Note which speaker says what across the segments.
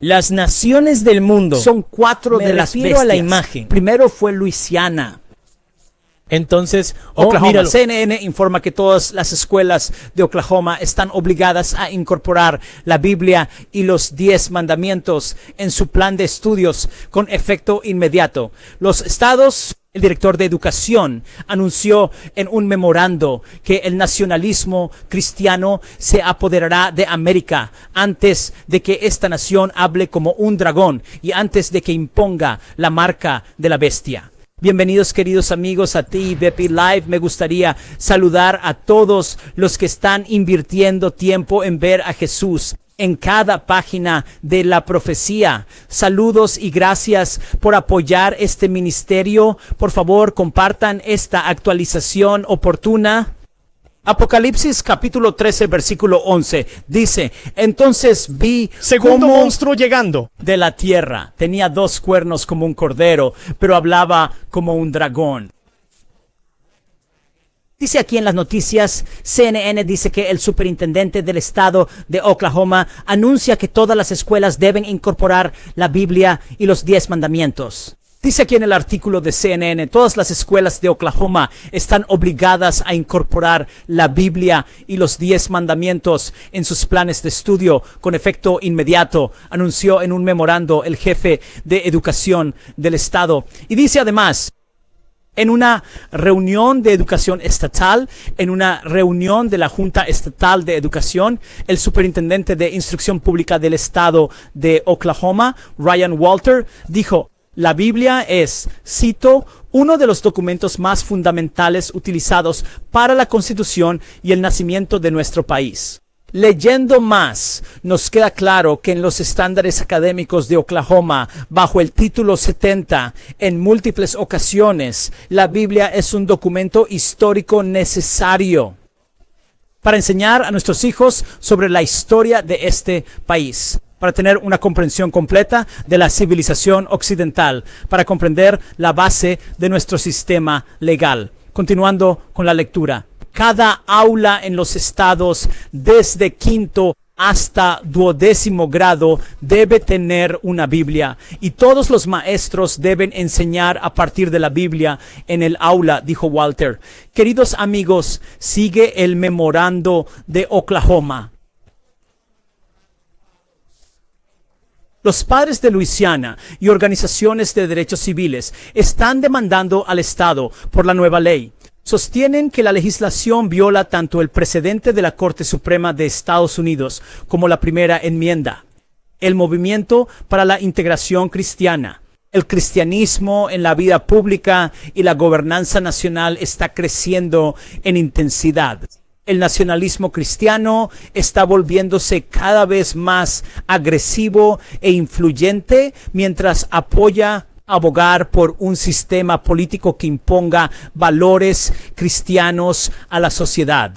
Speaker 1: Las naciones del mundo
Speaker 2: son 4 de las
Speaker 1: refiero
Speaker 2: bestias.
Speaker 1: a la imagen.
Speaker 2: Primero fue Luisiana.
Speaker 1: Entonces,
Speaker 2: Oklahoma.
Speaker 1: míralo.
Speaker 2: CNN informa que todas las escuelas de Oklahoma están obligadas a incorporar la Biblia y los 10 mandamientos en su plan de estudios con efecto inmediato. Los estados, el director de educación anunció en un memorando que el nacionalismo cristiano se apoderará de América antes de que esta nación hable como un dragón y antes de que imponga la marca de la bestia. Bienvenidos, queridos amigos, a TVP Live. Me gustaría saludar a todos los que están invirtiendo tiempo en ver a Jesús en cada página de la profecía. Saludos y gracias por apoyar este ministerio. Por favor, compartan esta actualización oportuna. Apocalipsis capítulo 13 versículo 11 dice: entonces vi
Speaker 3: Segundo
Speaker 2: como
Speaker 3: monstruo llegando.
Speaker 2: de la tierra. Tenía 2 cuernos como un cordero, pero hablaba como un dragón. Dice aquí en las noticias, CNN dice que el superintendente del estado de Oklahoma anuncia que todas las escuelas deben incorporar la Biblia y los 10 mandamientos. Dice aquí en el artículo de CNN, todas las escuelas de Oklahoma están obligadas a incorporar la Biblia y los 10 mandamientos en sus planes de estudio con efecto inmediato, anunció en un memorando el jefe de educación del estado. Y dice además, en una reunión de educación estatal, en una reunión de la Junta Estatal de Educación, el superintendente de instrucción pública del estado de Oklahoma, Ryan Walter, dijo: la Biblia es, cito, uno de los documentos más fundamentales utilizados para la Constitución y el nacimiento de nuestro país. Leyendo más, nos queda claro que en los estándares académicos de Oklahoma, bajo el título 70, en múltiples ocasiones, la Biblia es un documento histórico necesario para enseñar a nuestros hijos sobre la historia de este país, para tener una comprensión completa de la civilización occidental, para comprender la base de nuestro sistema legal. Continuando con la lectura. Cada aula en los estados, desde 5º hasta 12º grado, debe tener una Biblia. Y todos los maestros deben enseñar a partir de la Biblia en el aula, dijo Walter. Queridos amigos, sigue el memorando de Oklahoma. Los padres de Luisiana y organizaciones de derechos civiles están demandando al Estado por la nueva ley. Sostienen que la legislación viola tanto el precedente de la Corte Suprema de Estados Unidos como la primera enmienda. El movimiento para la integración cristiana, el cristianismo en la vida pública y la gobernanza nacional está creciendo en intensidad. El nacionalismo cristiano está volviéndose cada vez más agresivo e influyente mientras apoya abogar por un sistema político que imponga valores cristianos a la sociedad.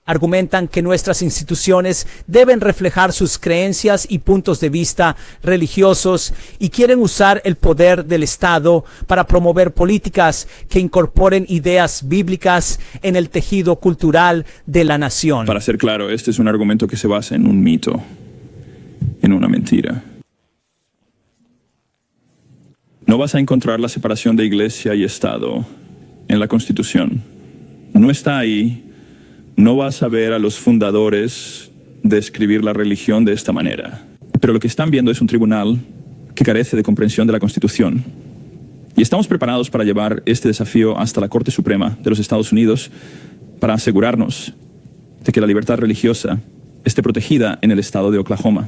Speaker 2: Argumentan que nuestras instituciones deben reflejar sus creencias y puntos de vista religiosos y quieren usar el poder del Estado para promover políticas que incorporen ideas bíblicas en el tejido cultural de la nación.
Speaker 4: Para ser claro, este es un argumento que se basa en un mito, en una mentira. No vas a encontrar la separación de iglesia y Estado en la Constitución. No está ahí. No vas a ver a los fundadores describir la religión de esta manera. Pero lo que están viendo es un tribunal que carece de comprensión de la Constitución. Y estamos preparados para llevar este desafío hasta la Corte Suprema de los Estados Unidos para asegurarnos de que la libertad religiosa esté protegida en el estado de Oklahoma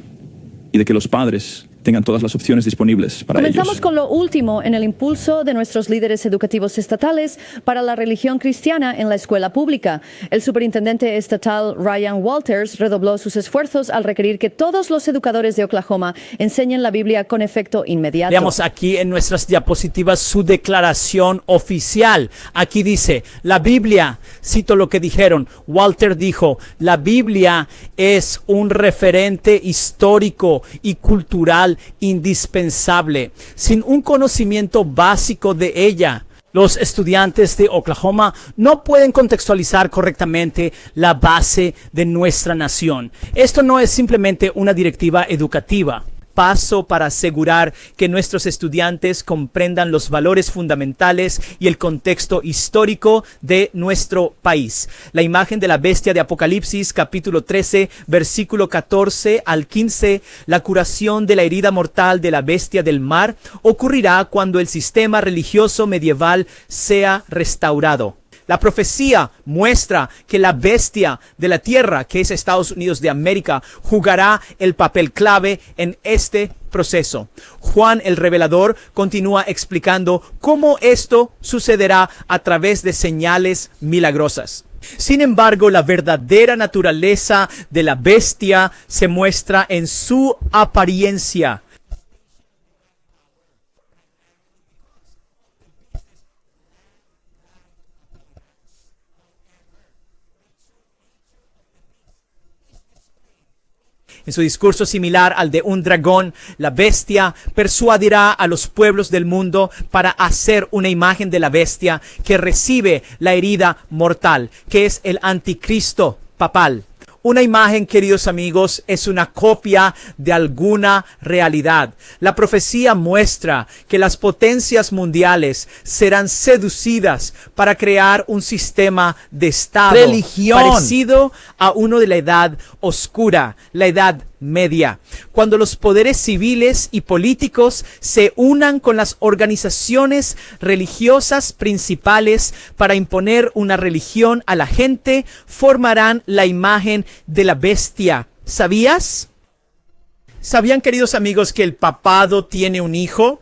Speaker 4: y de que los padres tengan todas las opciones disponibles para ellos.
Speaker 5: Comenzamos con lo último en el impulso de nuestros líderes educativos estatales para la religión cristiana en la escuela pública. El superintendente estatal Ryan Walters redobló sus esfuerzos al requerir que todos los educadores de Oklahoma enseñen la Biblia con efecto inmediato.
Speaker 2: Veamos aquí en nuestras diapositivas su declaración oficial. Aquí dice, la Biblia, cito lo que dijeron, Walter dijo, la Biblia es un referente histórico y cultural indispensable. Sin un conocimiento básico de ella, los estudiantes de Oklahoma no pueden contextualizar correctamente la base de nuestra nación. Esto no es simplemente una directiva educativa.
Speaker 1: paso para asegurar que nuestros estudiantes comprendan los valores fundamentales y el contexto histórico de nuestro país. La imagen de la bestia de Apocalipsis, capítulo 13, versículo 14 al 15, la curación de la herida mortal de la bestia del mar, ocurrirá cuando el sistema religioso medieval sea restaurado. La profecía muestra que la bestia de la tierra, que es Estados Unidos de América, jugará el papel clave en este proceso. Juan el Revelador continúa explicando cómo esto sucederá a través de señales milagrosas. Sin embargo, la verdadera naturaleza de la bestia se muestra en su apariencia. En su discurso similar al de un dragón, la bestia persuadirá a los pueblos del mundo para hacer una imagen de la bestia que recibe la herida mortal, que es el anticristo papal. Una imagen, queridos amigos, es una copia de alguna realidad. La profecía muestra que las potencias mundiales serán seducidas para crear un sistema de estado parecido a uno de la edad oscura, la edad media, cuando los poderes civiles y políticos se unan con las organizaciones religiosas principales para imponer una religión a la gente, formarán la imagen de la bestia. ¿Sabías? ¿Sabían, queridos amigos, que el papado tiene un hijo?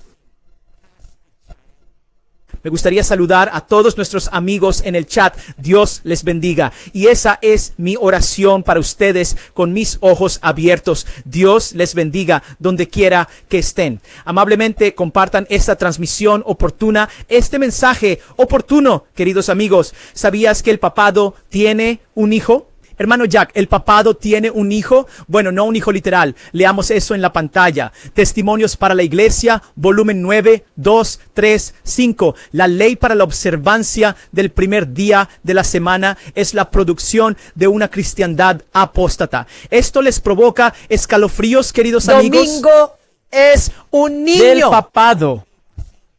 Speaker 1: Me gustaría saludar a todos nuestros amigos en el chat. Dios les bendiga. Y esa es mi oración para ustedes con mis ojos abiertos. Dios les bendiga donde quiera que estén. Amablemente compartan esta transmisión oportuna, este mensaje oportuno, queridos amigos. ¿Sabías que el papado tiene un hijo? Hermano Jack, ¿el papado tiene un hijo? Bueno, no un hijo literal. Leamos eso en la pantalla. Testimonios para la Iglesia, volumen 9, 2, 3, 5. La ley para la observancia del primer día de la semana es la producción de una cristiandad apóstata. Esto les provoca escalofríos, queridos amigos.
Speaker 3: Domingo es un niño.
Speaker 1: Del papado.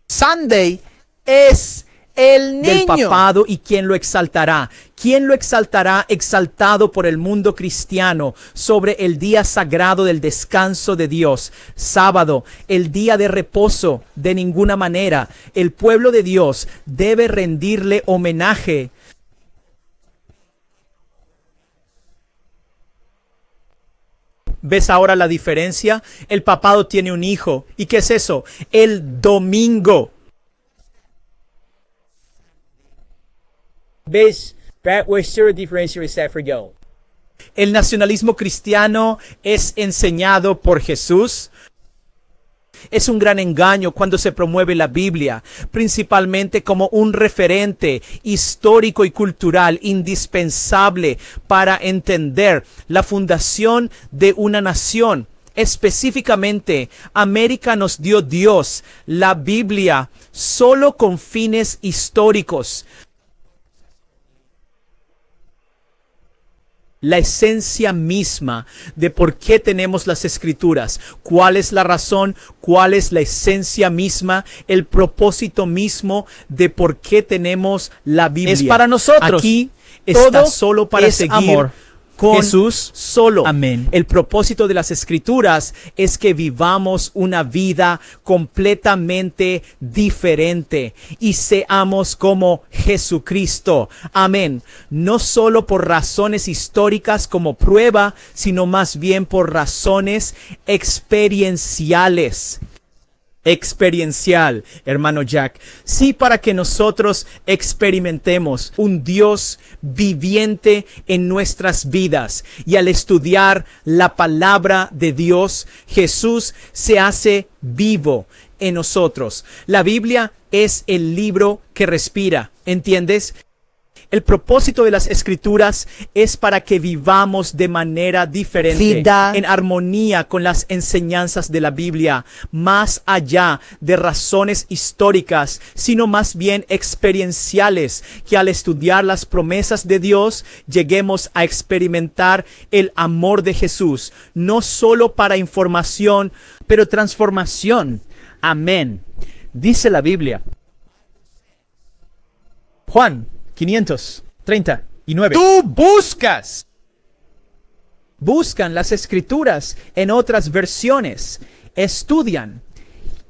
Speaker 3: Sunday es el
Speaker 1: Del
Speaker 3: niño.
Speaker 1: papado. ¿Y quién lo exaltará? ¿Quién lo exaltará? Exaltado por el mundo cristiano sobre el día sagrado del descanso de Dios, sábado, el día de reposo. De ninguna manera. El pueblo de Dios debe rendirle homenaje. ¿Ves ahora la diferencia? El papado tiene un hijo. ¿Y qué es eso? El domingo.
Speaker 6: ¿Ves? We're still a differential except for go.
Speaker 1: El nacionalismo cristiano es enseñado por Jesús. Es un gran engaño cuando se promueve la Biblia, principalmente como un referente histórico y cultural indispensable para entender la fundación de una nación. Específicamente, América nos dio Dios, la Biblia, solo con fines históricos. La esencia misma de por qué tenemos las escrituras, cuál es la razón, cuál es la esencia misma, el propósito mismo de por qué tenemos la Biblia.
Speaker 2: Es para nosotros.
Speaker 1: Aquí está
Speaker 2: Todo
Speaker 1: solo para
Speaker 2: es
Speaker 1: seguir
Speaker 2: amor.
Speaker 1: con
Speaker 2: Jesús.
Speaker 1: solo.
Speaker 2: Amén.
Speaker 1: El propósito de las escrituras es que vivamos una vida completamente diferente y seamos como Jesucristo. Amén. No solo por razones históricas como prueba, sino más bien por razones experienciales. Experiencial, hermano Jack. Sí, para que nosotros experimentemos un Dios viviente en nuestras vidas. Y al estudiar la palabra de Dios, Jesús se hace vivo en nosotros. La Biblia es el libro que respira, ¿entiendes? El propósito de las escrituras es para que vivamos de manera diferente,
Speaker 3: Vida.
Speaker 1: en armonía con las enseñanzas de la Biblia, más allá de razones históricas, sino más bien experienciales, que al estudiar las promesas de Dios lleguemos a experimentar el amor de Jesús, no solo para información, pero transformación. Amén. Dice la Biblia. Juan 539.
Speaker 3: Tú buscas.
Speaker 1: Buscan las escrituras en otras versiones, estudian.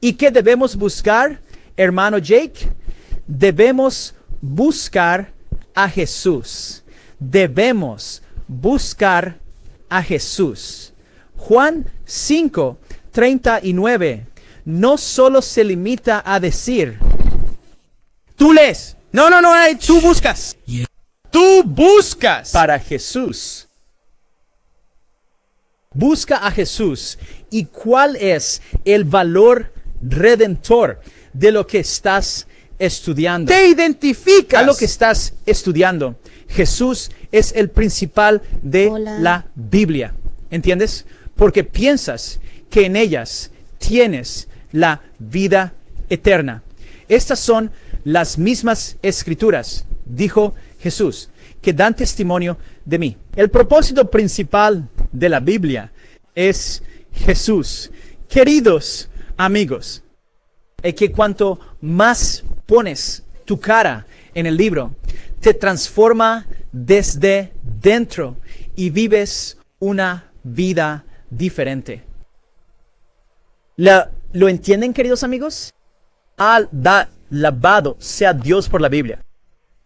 Speaker 1: ¿Y qué debemos buscar, hermano Jake? Debemos buscar a Jesús. Debemos buscar a Jesús. Juan 5:39 no solo se limita a decir, tú lees,
Speaker 3: No, tú buscas. Tú buscas.
Speaker 1: para Jesús. Busca a Jesús. ¿Y cuál es el valor redentor de lo que estás estudiando?
Speaker 3: Te identificas.
Speaker 1: A lo que estás estudiando. Jesús es el principal de la Biblia. ¿Entiendes? Porque piensas que en ellas tienes la vida eterna. Estas son las mismas escrituras, dijo Jesús, que dan testimonio de mí. El propósito principal de la Biblia es Jesús. Queridos amigos, es que cuanto más pones tu cara en el libro, te transforma desde dentro y vives una vida diferente. ¿Lo entienden, queridos amigos? Alabado sea Dios por la Biblia,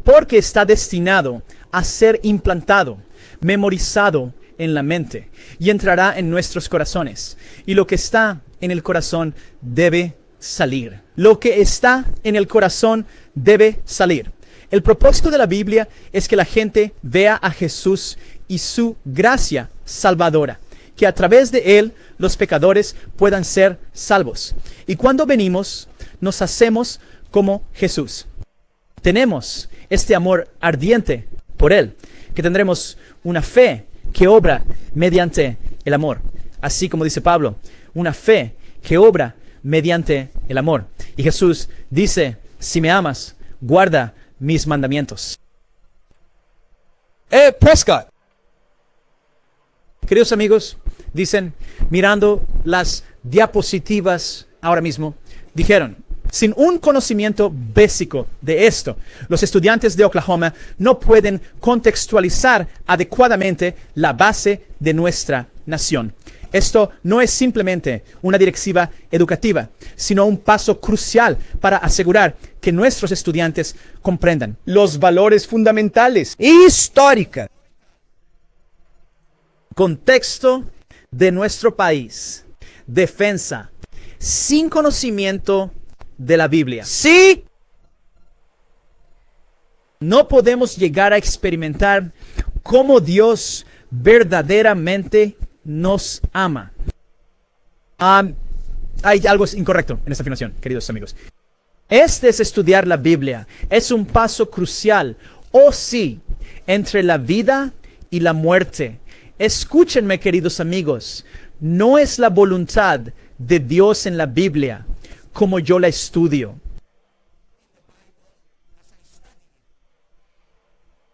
Speaker 1: porque está destinado a ser implantado, memorizado en la mente y entrará en nuestros corazones. Y lo que está en el corazón debe salir. Lo que está en el corazón debe salir. El propósito de la Biblia es que la gente vea a Jesús y su gracia salvadora, que a través de él los pecadores puedan ser salvos. Y cuando venimos, nos hacemos como Jesús. Tenemos este amor ardiente por él, que tendremos una fe que obra mediante el amor. Así como dice Pablo, una fe que obra mediante el amor. Y Jesús dice, si me amas, guarda mis mandamientos.
Speaker 3: Prescott.
Speaker 1: Queridos amigos, dicen, mirando las diapositivas ahora mismo, dijeron, sin un conocimiento básico de esto, los estudiantes de Oklahoma no pueden contextualizar adecuadamente la base de nuestra nación. Esto no es simplemente una directiva educativa, sino un paso crucial para asegurar que nuestros estudiantes comprendan los valores fundamentales,
Speaker 3: Histórica.
Speaker 1: contexto de nuestro país, defensa, sin conocimiento de la Biblia.
Speaker 3: Sí.
Speaker 1: No podemos llegar a experimentar cómo Dios verdaderamente nos ama. Hay algo incorrecto en esta afirmación, queridos amigos. Este es estudiar la Biblia. Es un paso crucial, oh sí, entre la vida y la muerte. Escúchenme, queridos amigos. No es la voluntad de Dios en la Biblia como yo la estudio.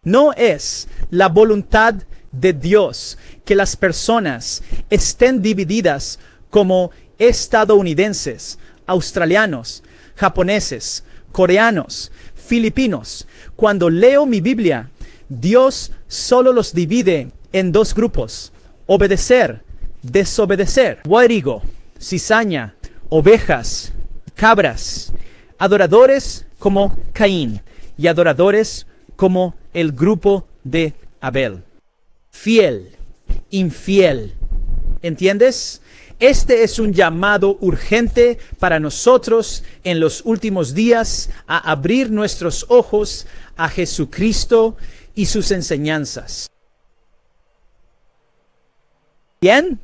Speaker 1: No es la voluntad de Dios que las personas estén divididas como estadounidenses, australianos, japoneses, coreanos, filipinos. Cuando leo mi Biblia, Dios solo los divide en dos grupos: obedecer, desobedecer. Guairigo, cizaña, ovejas, cabras, adoradores como Caín y adoradores como el grupo de Abel. Fiel, infiel. ¿Entiendes? Este es un llamado urgente para nosotros en los últimos días a abrir nuestros ojos a Jesucristo y sus enseñanzas. ¿Bien?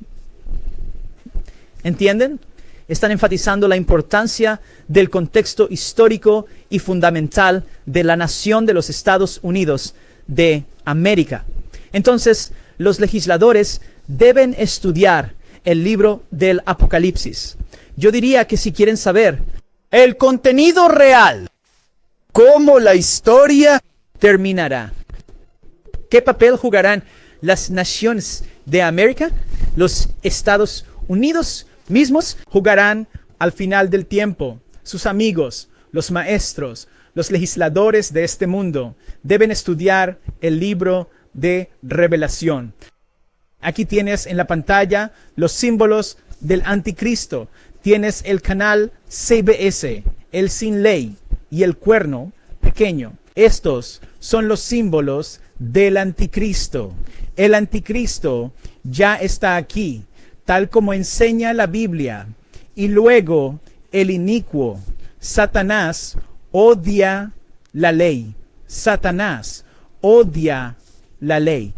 Speaker 1: ¿Entienden? están enfatizando la importancia del contexto histórico y fundamental de la nación de los Estados Unidos de América. Entonces, los legisladores deben estudiar el libro del Apocalipsis. Yo diría que si quieren saber
Speaker 3: El contenido real. Cómo la historia
Speaker 1: terminará, ¿qué papel jugarán las naciones de América? Los Estados Unidos mismos jugarán al final del tiempo. Sus amigos, los maestros, los legisladores de este mundo deben estudiar el libro de Revelación. Aquí tienes en la pantalla los símbolos del anticristo. Tienes el canal CBS, el sin ley y el cuerno pequeño. Estos son los símbolos del anticristo. El anticristo ya está aquí, tal como enseña la Biblia. Y luego el inicuo, Satanás, odia la ley. Satanás odia la ley.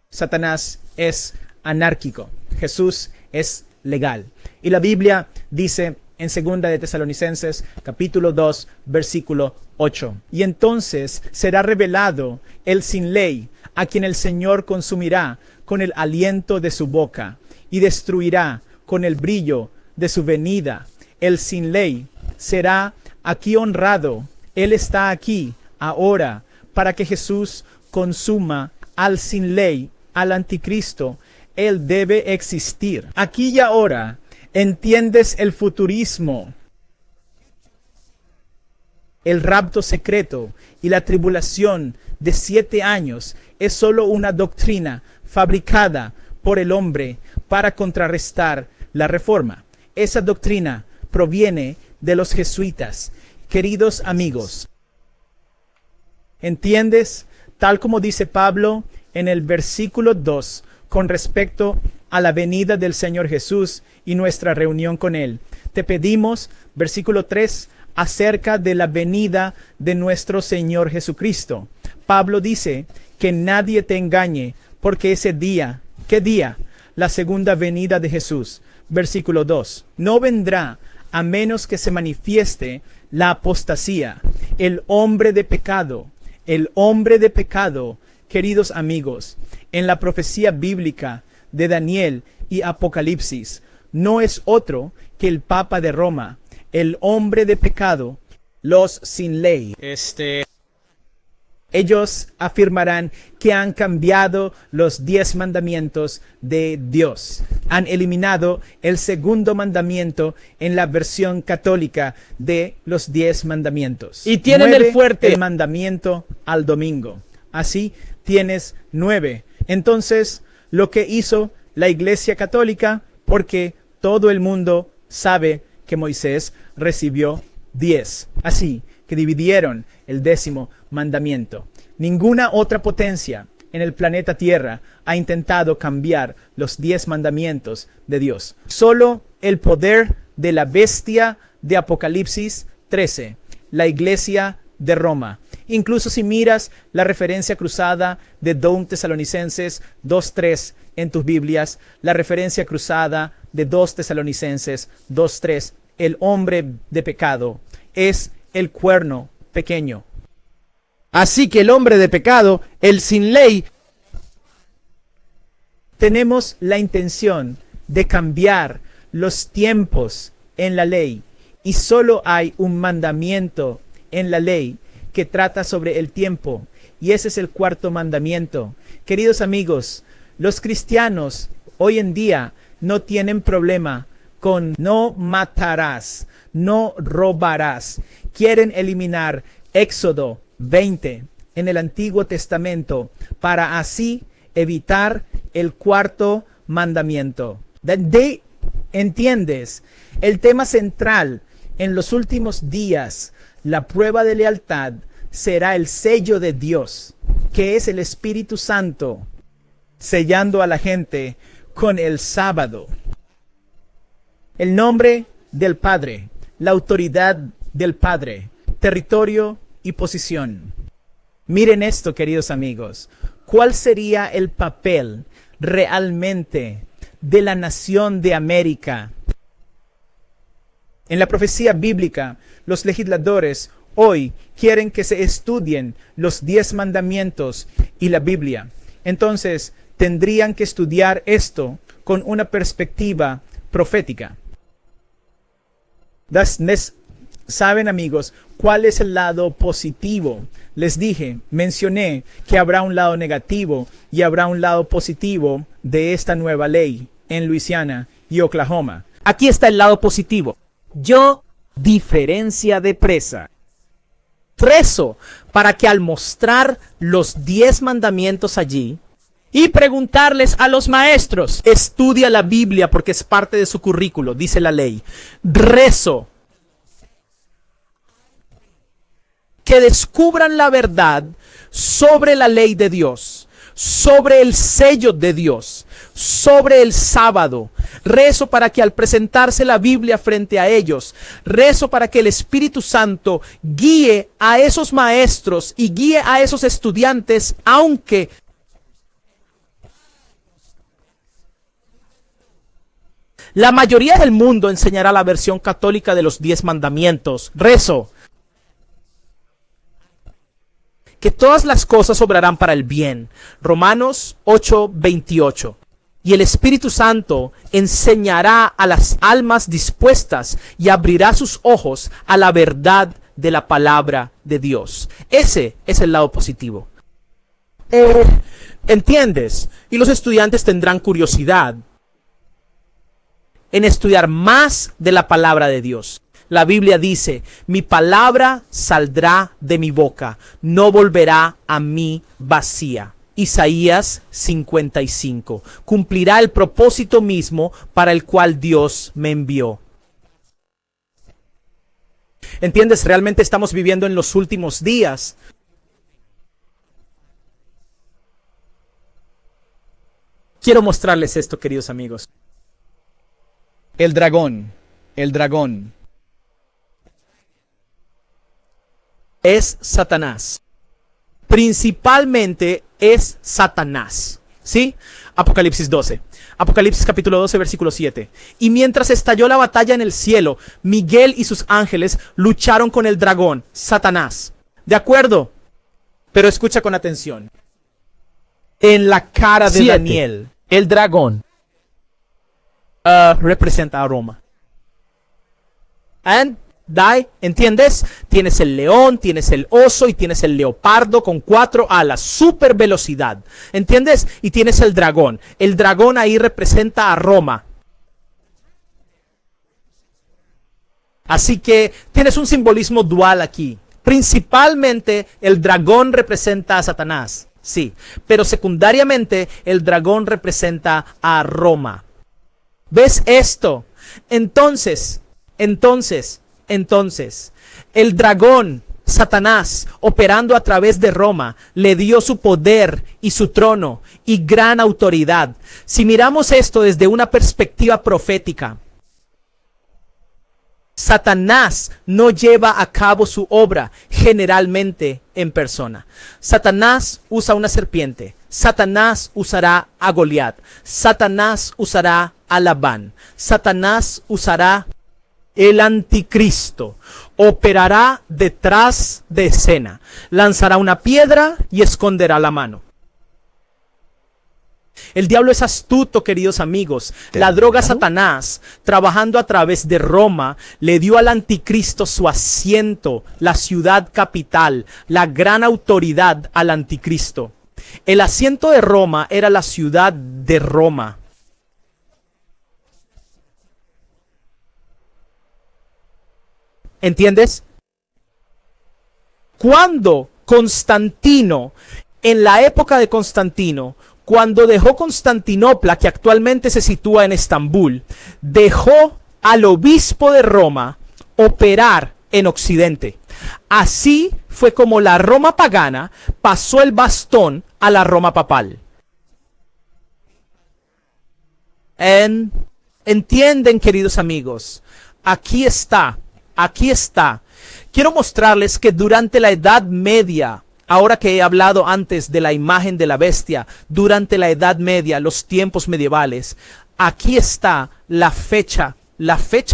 Speaker 1: Satanás es anárquico. Jesús es legal. Y la Biblia dice en 2 de Tesalonicenses, capítulo 2, versículo 8. Y entonces será revelado el sin ley, a quien el Señor consumirá con el aliento de su boca y destruirá con el brillo de su venida. El sin ley será aquí honrado. Él está aquí ahora para que Jesús consuma al sin ley, al anticristo. Él debe existir. Aquí y ahora entiendes el futurismo, el rapto secreto y la tribulación de 7 años es solo una doctrina fabricada por el hombre para contrarrestar la reforma. Esa doctrina proviene de los jesuitas. Queridos amigos, ¿entiendes? Tal como dice Pablo en el versículo 2 con respecto a la venida del Señor Jesús y nuestra reunión con Él. Te pedimos, versículo 3, acerca de la venida de nuestro Señor Jesucristo. Pablo dice que nadie te engañe, porque ese día, ¿qué día? La segunda venida de Jesús. Versículo 2, no vendrá a menos que se manifieste la apostasía, el hombre de pecado, queridos amigos, en la profecía bíblica de Daniel y Apocalipsis, no es otro que el Papa de Roma, el hombre de pecado, los sin ley. Ellos afirmarán que han cambiado los 10 mandamientos de Dios. Han eliminado el segundo mandamiento en la versión católica de los 10 mandamientos.
Speaker 3: Y tienen el fuerte
Speaker 1: el mandamiento al domingo. Así tienes 9. Entonces, lo que hizo la Iglesia Católica, porque todo el mundo sabe que Moisés recibió 10. Así que dividieron el 10º mandamiento. Ninguna otra potencia en el planeta Tierra ha intentado cambiar los 10 mandamientos de Dios. Solo el poder de la bestia de Apocalipsis 13, la Iglesia de Roma. Incluso si miras la referencia cruzada de 2 Tesalonicenses 2:3 en tus Biblias, la referencia cruzada de 2 Tesalonicenses 2:3, el hombre de pecado es el cuerno pequeño.
Speaker 3: Así que el hombre de pecado, el sin ley,
Speaker 1: tenemos la intención de cambiar los tiempos en la ley y solo hay un mandamiento en la ley que trata sobre el tiempo y ese es el 4º mandamiento. Queridos amigos, los cristianos hoy en día no tienen problema con no matarás, no robarás. Quieren eliminar Éxodo 20 en el Antiguo Testamento para así evitar el 4º mandamiento. ¿Entiendes? El tema central en los últimos días, la prueba de lealtad, será el sello de Dios, que es el Espíritu Santo, sellando a la gente con el sábado. El nombre del Padre, la autoridad del Padre, territorio y posición. Miren esto, queridos amigos. ¿Cuál sería el papel realmente de la nación de América En la profecía bíblica, los legisladores hoy quieren que se estudien los 10 mandamientos y la Biblia. Entonces, tendrían que estudiar esto con una perspectiva profética. ¿Saben, amigos, cuál es el lado positivo? Les mencioné que habrá un lado negativo y habrá un lado positivo de esta nueva ley en Luisiana y Oklahoma.
Speaker 2: Aquí está el lado positivo. Yo diferencia de presa. Rezo para que al mostrar los 10 mandamientos allí y preguntarles a los maestros,
Speaker 1: Estudia la Biblia porque es parte de su currículo, dice la ley. Rezo que descubran la verdad sobre la ley de Dios, sobre el sello de Dios, sobre el sábado. Rezo para que al presentarse la Biblia frente a ellos, rezo para que el Espíritu Santo guíe a esos maestros y guíe a esos estudiantes, aunque la mayoría del mundo enseñará la versión católica de los 10 mandamientos. Rezo que todas las cosas obrarán para el bien. Romanos 8:28. Y el Espíritu Santo enseñará a las almas dispuestas y abrirá sus ojos a la verdad de la palabra de Dios. Ese es el lado positivo. ¿Entiendes? Y los estudiantes tendrán curiosidad en estudiar más de la palabra de Dios. La Biblia dice, mi palabra saldrá de mi boca, no volverá a mí vacía. Isaías 55. Cumplirá el propósito mismo para el cual Dios me envió. ¿Entiendes? Realmente estamos viviendo en los últimos días. Quiero mostrarles esto, queridos amigos. El dragón es Satanás. Principalmente es Satanás. ¿Sí? Apocalipsis 12. Apocalipsis capítulo 12, versículo 7. Y mientras estalló la batalla en el cielo, Miguel y sus ángeles lucharon con el dragón, Satanás. ¿De acuerdo? Pero escucha con atención. En la cara de
Speaker 2: 7.
Speaker 1: Daniel, el dragón representa a Roma. ¿Entiendes? Tienes el león, tienes el oso y tienes el leopardo con 4 alas, super velocidad. ¿Entiendes? Y tienes el dragón. El dragón ahí representa a Roma. Así que tienes un simbolismo dual aquí. Principalmente el dragón representa a Satanás, sí, pero secundariamente el dragón representa a Roma. ¿Ves esto? Entonces, el dragón, Satanás, operando a través de Roma, le dio su poder y su trono y gran autoridad. Si miramos esto desde una perspectiva profética, Satanás no lleva a cabo su obra generalmente en persona. Satanás usa una serpiente. Satanás usará a Goliat. Satanás usará a Labán. Satanás usará el anticristo. Operará detrás de escena. Lanzará una piedra y esconderá la mano. El diablo es astuto, queridos amigos. La droga Satanás, trabajando a través de Roma, le dio al anticristo su asiento, la ciudad capital, la gran autoridad al anticristo. El asiento de Roma era la ciudad de Roma. ¿Entiendes? Cuando Constantino, en la época de Constantino, cuando dejó Constantinopla, que actualmente se sitúa en Estambul, dejó al obispo de Roma operar en Occidente. Así fue como la Roma pagana pasó el bastón a la Roma papal. ¿Entienden, queridos amigos? Aquí está. Quiero mostrarles que durante la Edad Media, ahora que he hablado antes de la imagen de la bestia, durante la Edad Media, los tiempos medievales, aquí está la fecha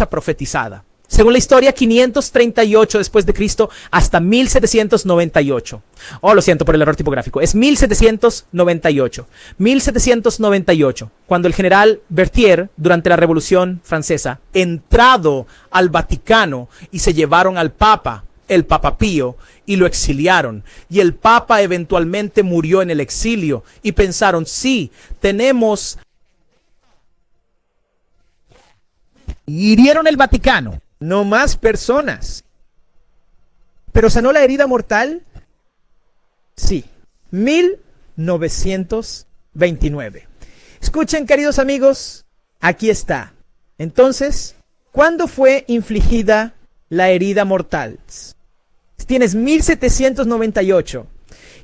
Speaker 1: profetizada. Según la historia, 538 después de Cristo hasta 1798. Oh, lo siento por el error tipográfico. Es 1798. 1798, cuando el general Berthier, durante la Revolución Francesa, entrado al Vaticano y se llevaron al Papa, el Papa Pío, y lo exiliaron. Y el Papa eventualmente murió en el exilio. Y pensaron, sí, tenemos...
Speaker 3: Hirieron el Vaticano. No más personas. ¿Pero sanó la herida mortal? Sí. 1929. Escuchen, queridos amigos, aquí está. Entonces, ¿cuándo fue infligida la herida mortal? Tienes 1798.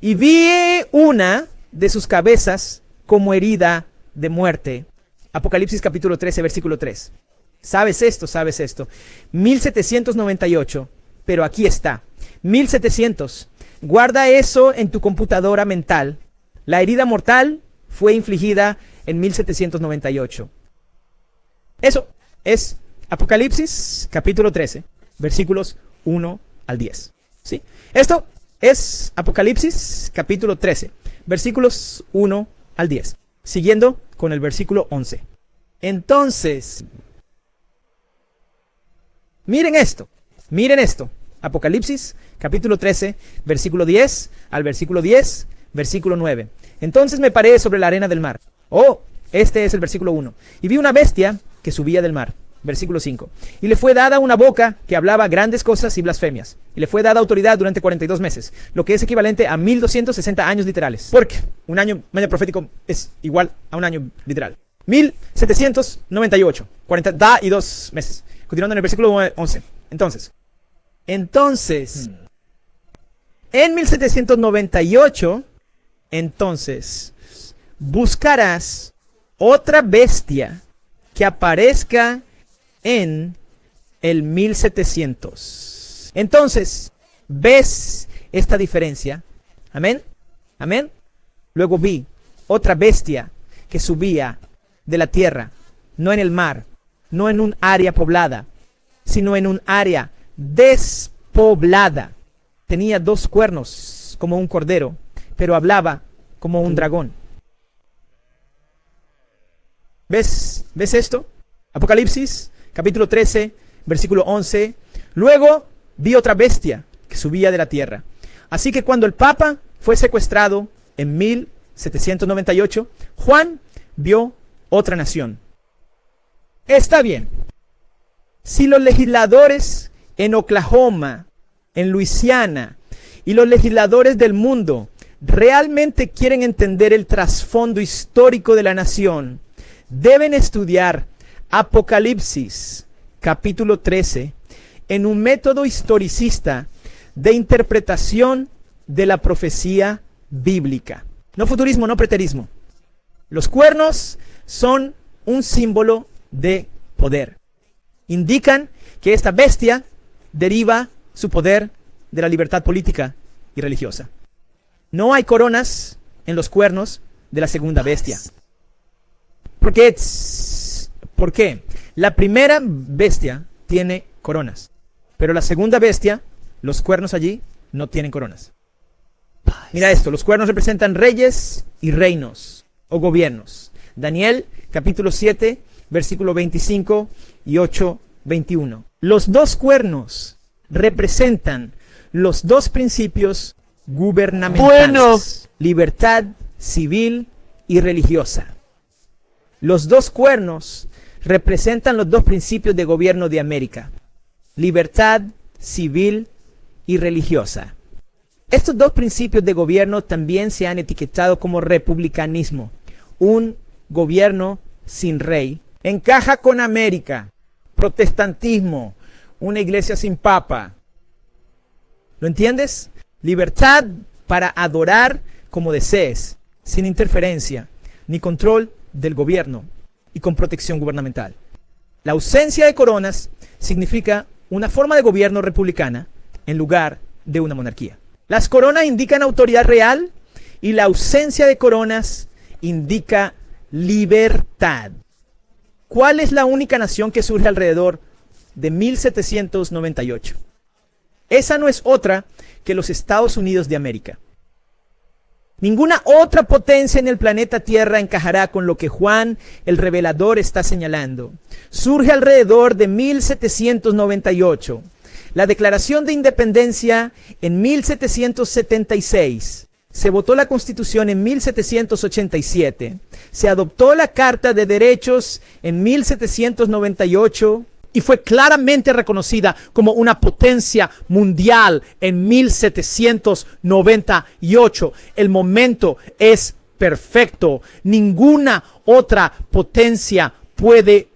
Speaker 3: Y vi una de sus cabezas como herida de muerte. Apocalipsis capítulo 13, versículo 3. ¿Sabes esto? ¿Sabes esto? 1798, pero aquí está. 1700. Guarda eso en tu computadora mental. La herida mortal fue infligida en 1798. Eso es Apocalipsis capítulo 13, versículos 1 al 10. ¿Sí? Esto es Apocalipsis capítulo 13, versículos 1 al 10. Siguiendo con el versículo 11. Entonces... miren esto. Apocalipsis, capítulo 13, versículo 10 al versículo 10, versículo 9. Entonces me paré sobre la arena del mar. Oh, este es el versículo 1. Y vi una bestia que subía del mar. Versículo 5. Y le fue dada una boca que hablaba grandes cosas y blasfemias. Y le fue dada autoridad durante 42 meses, lo que es equivalente a 1260 años literales. Porque un año profético es igual a un año literal. 1798, 42 meses. Continuando en el versículo 11. Entonces, en 1798, entonces, buscarás otra bestia que aparezca en el 1700. Entonces, ¿ves esta diferencia? Amén. Amén. Luego vi otra bestia que subía de la tierra, no en el mar, no en un área poblada, sino en un área despoblada. Tenía 2 cuernos como un cordero, pero hablaba como un dragón. ¿Ves esto? Apocalipsis, capítulo 13, versículo 11. Luego vi otra bestia que subía de la tierra. Así que cuando el Papa fue secuestrado en 1798, Juan vio otra nación. Está bien. Si los legisladores en Oklahoma, en Luisiana y los legisladores del mundo realmente quieren entender el trasfondo histórico de la nación, deben estudiar Apocalipsis, capítulo 13, en un método historicista de interpretación de la profecía bíblica. No futurismo, no preterismo. Los cuernos son un símbolo de poder. Indican que esta bestia deriva su poder de la libertad política y religiosa. No hay coronas en los cuernos de la segunda bestia. ¿Por qué? La primera bestia tiene coronas, pero la segunda bestia, los cuernos allí no tienen coronas. Mira esto, los cuernos representan reyes y reinos o gobiernos. Daniel, capítulo 7, versículo 25 y 8, 21. Los 2 cuernos representan los 2 principios gubernamentales. Libertad civil y religiosa. Los 2 cuernos representan los 2 principios de gobierno de América. Libertad civil y religiosa. Estos 2 principios de gobierno también se han etiquetado como republicanismo. Un gobierno sin rey encaja con América. Protestantismo, una iglesia sin papa. ¿Lo entiendes? Libertad para adorar como desees, sin interferencia ni control del gobierno y con protección gubernamental. La ausencia de coronas significa una forma de gobierno republicana en lugar de una monarquía. Las coronas indican autoridad real y la ausencia de coronas indica libertad. ¿Cuál es la única nación que surge alrededor de 1798. Esa no es otra que los Estados Unidos de América. Ninguna otra potencia en el planeta Tierra encajará con lo que Juan el Revelador está señalando. Surge alrededor de 1798. La Declaración de Independencia en 1776. Se votó la Constitución en 1787. Se adoptó la Carta de Derechos en 1798 y fue claramente reconocida como una potencia mundial en 1798. El momento es perfecto. Ninguna otra potencia puede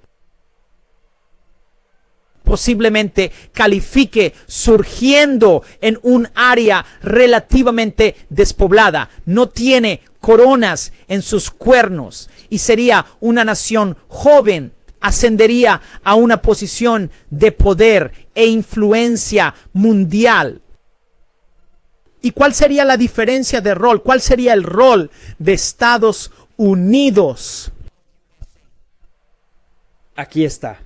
Speaker 3: posiblemente califique surgiendo en un área relativamente despoblada. No tiene coronas en sus cuernos y sería una nación joven. Ascendería a una posición de poder e influencia mundial. ¿Y cuál sería la diferencia de rol? ¿Cuál sería el rol de Estados Unidos?
Speaker 6: Aquí está.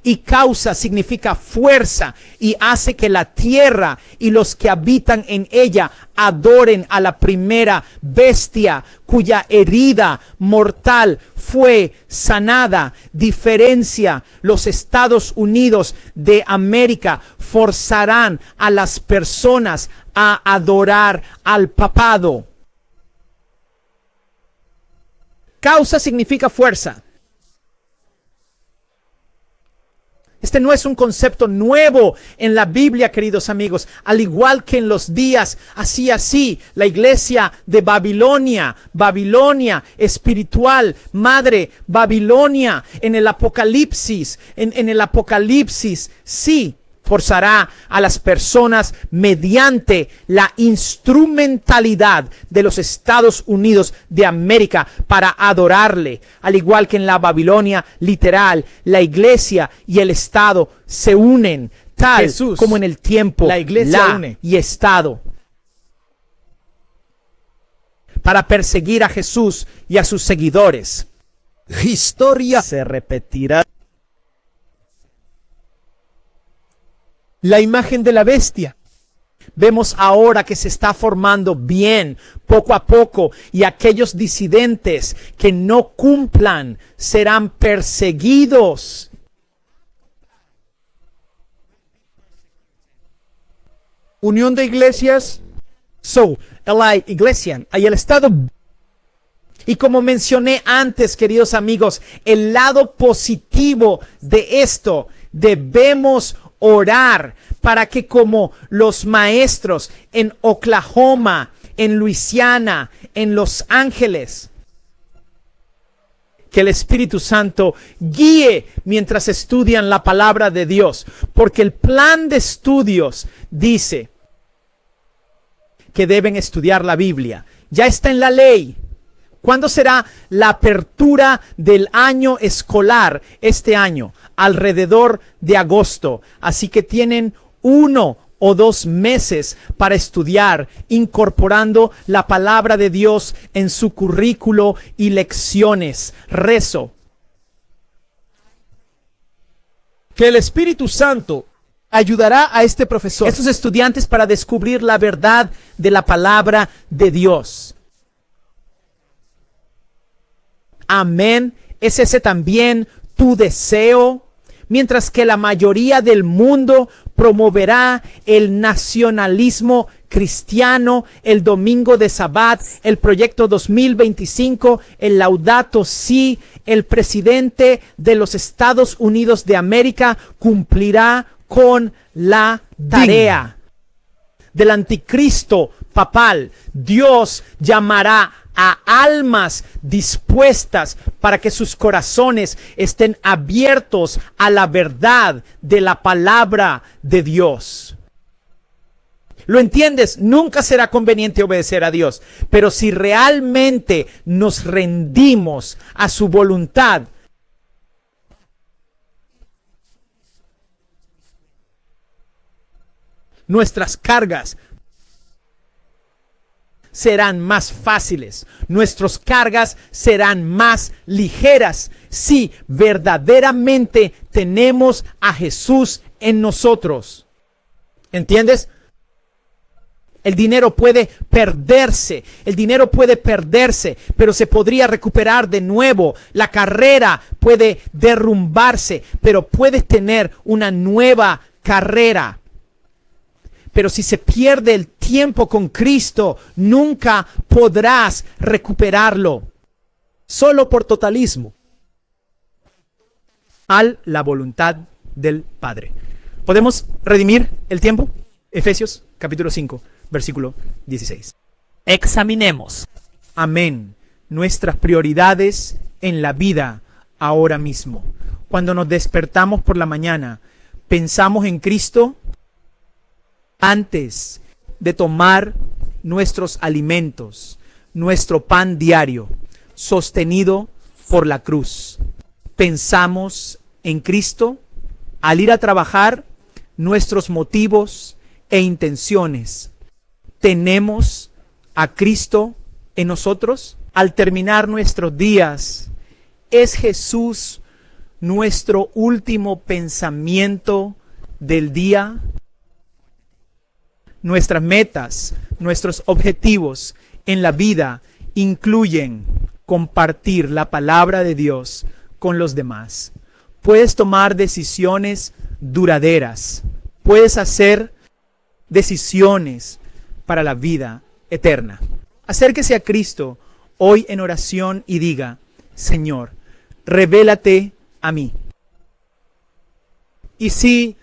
Speaker 3: Y causa significa fuerza y hace que la tierra y los que habitan en ella adoren a la primera bestia cuya herida mortal fue sanada. Diferencia: los Estados Unidos de América forzarán a las personas a adorar al papado. Causa significa fuerza. Este no es un concepto nuevo en la Biblia, queridos amigos. Al igual que en los días así, la iglesia de Babilonia, Babilonia espiritual, madre Babilonia, en el Apocalipsis, en el Apocalipsis, sí, forzará a las personas mediante la instrumentalidad de los Estados Unidos de América para adorarle. Al igual que en la Babilonia literal, la iglesia y el Estado se unen, tal
Speaker 1: Jesús,
Speaker 3: como en el tiempo
Speaker 1: la iglesia une.
Speaker 3: y Estado, para perseguir a Jesús y a sus seguidores.
Speaker 1: Historia
Speaker 3: Se repetirá.
Speaker 1: la imagen de la bestia.
Speaker 3: Vemos ahora que se está formando bien, poco a poco, y aquellos disidentes que no cumplan serán perseguidos.
Speaker 1: Unión de iglesias.
Speaker 3: La iglesia y el Estado. Y como mencioné antes, queridos amigos, el lado positivo de esto, debemos orar para que, como los maestros en Oklahoma, en Luisiana, en Los Ángeles, que el Espíritu Santo guíe mientras estudian la palabra de Dios, porque el plan de estudios dice que deben estudiar la Biblia. Ya está en la ley. ¿Cuándo será la apertura del año escolar este año? Alrededor de agosto. Así que tienen 1 o 2 meses para estudiar, incorporando la palabra de Dios en su currículo y lecciones. Rezo
Speaker 1: Que el Espíritu Santo ayudará a este profesor.
Speaker 3: estos estudiantes para descubrir la verdad de la palabra de Dios. Amén. ¿Es ese también tu deseo? Mientras que la mayoría del mundo promoverá el nacionalismo cristiano, el domingo de Sabbat, el proyecto 2025, el Laudato Si, el presidente de los Estados Unidos de América cumplirá con la tarea del anticristo papal. Dios llamará a almas dispuestas para que sus corazones estén abiertos a la verdad de la palabra de Dios. ¿Lo entiendes? Nunca será conveniente obedecer a Dios, pero si realmente nos rendimos a su voluntad, nuestras cargas serán más fáciles, nuestras cargas serán más ligeras si verdaderamente tenemos a Jesús en nosotros. ¿Entiendes? El dinero puede perderse, pero se podría recuperar de nuevo. La carrera puede derrumbarse, pero puedes tener una nueva carrera. Pero si se pierde el tiempo con Cristo, nunca podrás recuperarlo.
Speaker 1: Solo por totalismo.
Speaker 3: La voluntad del Padre. ¿Podemos redimir el tiempo? Efesios capítulo 5, versículo 16.
Speaker 1: Examinemos.
Speaker 3: Amén. Nuestras prioridades en la vida ahora mismo. Cuando nos despertamos por la mañana, ¿pensamos en Cristo antes de tomar nuestros alimentos, nuestro pan diario, sostenido por la cruz? ¿Pensamos en Cristo al ir a trabajar? Nuestros motivos e intenciones, ¿tenemos a Cristo en nosotros? Al terminar nuestros días, ¿es Jesús nuestro último pensamiento del día? Nuestras metas, nuestros objetivos en la vida incluyen compartir la palabra de Dios con los demás. Puedes tomar decisiones duraderas. Puedes hacer decisiones para la vida eterna. Acérquese a Cristo hoy en oración y diga: Señor, revélate a mí. Y si